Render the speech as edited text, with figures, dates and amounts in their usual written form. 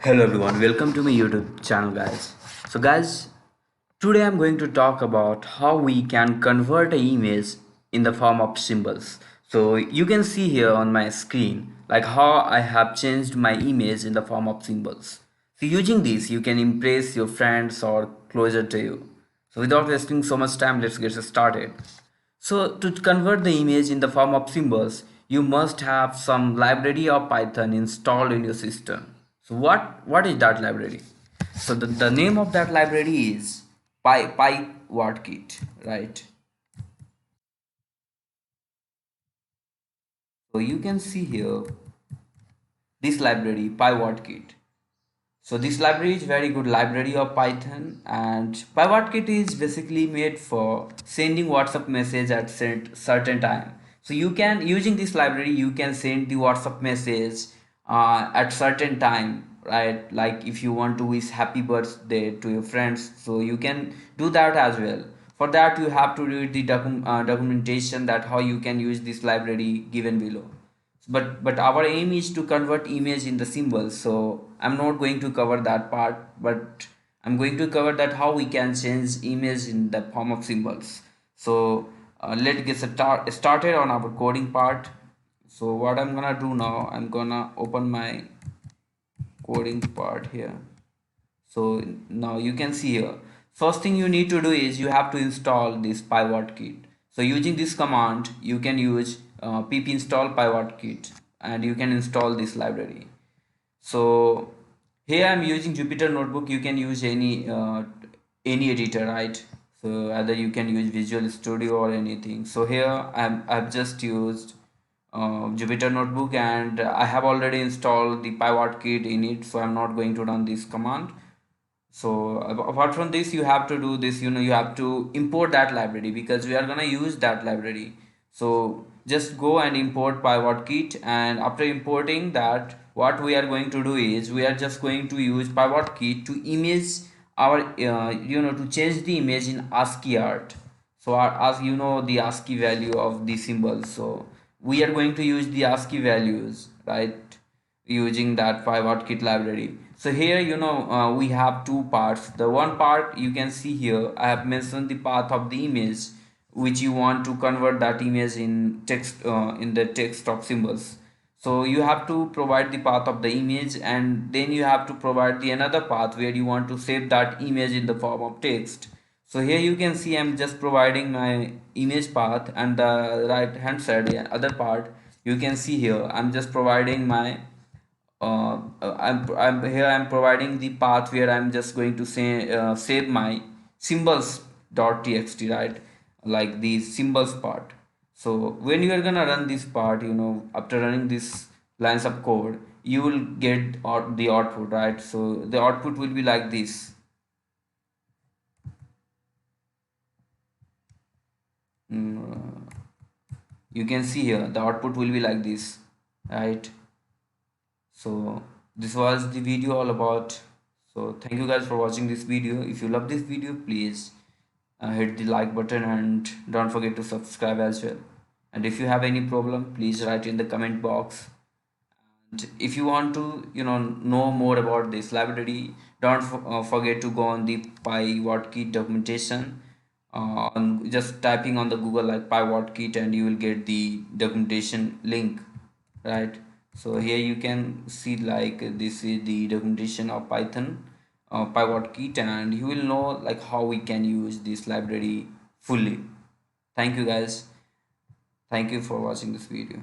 Hello everyone, welcome to my YouTube channel guys. So guys, today I'm going to talk about how we can convert an image in the form of symbols. So you can see here on my screen like how I have changed my image in the form of symbols. So using this you can impress your friends or closer to you. So without wasting so much time, let's get started. So to convert the image in the form of symbols, you must have some library of Python installed in your system. So what is that library? So the name of that library is pywhatkit, right? So you can see here this library pywhatkit. So this library is very good library of Python, and pywhatkit is basically made for sending WhatsApp message at certain time. So you can using this library you can send the WhatsApp message at certain time, right? Like if you want to wish happy birthday to your friends, so you can do that as well. For that you have to read the documentation that how you can use this library given below, but our aim is to convert image in the symbols, so I'm not going to cover that part, but I'm going to cover that how we can change image in the form of symbols. So let's get started on our coding part. So what I'm gonna do now, I'm gonna open my coding part here. So now you can see here, first thing you need to do is you have to install this pywhatkit. So using this command you can use pip install pywhatkit and you can install this library. So here I'm using Jupyter Notebook. You can use any editor, right? So either you can use Visual Studio or anything. So here I've just used Jupyter Notebook, and I have already installed the pywhatkit in it, so I'm not going to run this command. So apart from this you have to do this, you have to import that library because we are gonna use that library. So just go and import pywhatkit, and after importing that what we are going to do is we are just going to use pywhatkit to image our to change the image in ASCII art. So as you know the ASCII value of the symbols, so we are going to use the ASCII values, right, using that pywhatkit library. So here we have two parts. The one part you can see here, I have mentioned the path of the image which you want to convert that image in text, in the text of symbols. So you have to provide the path of the image, and then you have to provide the another path where you want to save that image in the form of text. So here you can see I'm just providing my image path, and the right hand side, the other part, you can see here I'm just providing my I'm here I'm providing the path where I'm just going to say save my symbols.txt, right, like the symbols part. So when you are gonna run this part, after running this lines of code, you will get the output, right? So the output will be like this. Mm, you can see here the output will be like this, right? So this was the video all about. So thank you guys for watching this video. If you love this video, please hit the like button and don't forget to subscribe as well. And if you have any problem, please write in the comment box. And if you want to know more about this library, don't forget to go on the pywhatkit documentation. On just typing on the Google like pywhatkit, and you will get the documentation link, right? So here you can see like this is the documentation of Python pywhatkit, and you will know like how we can use this library fully. Thank you guys, thank you for watching this video.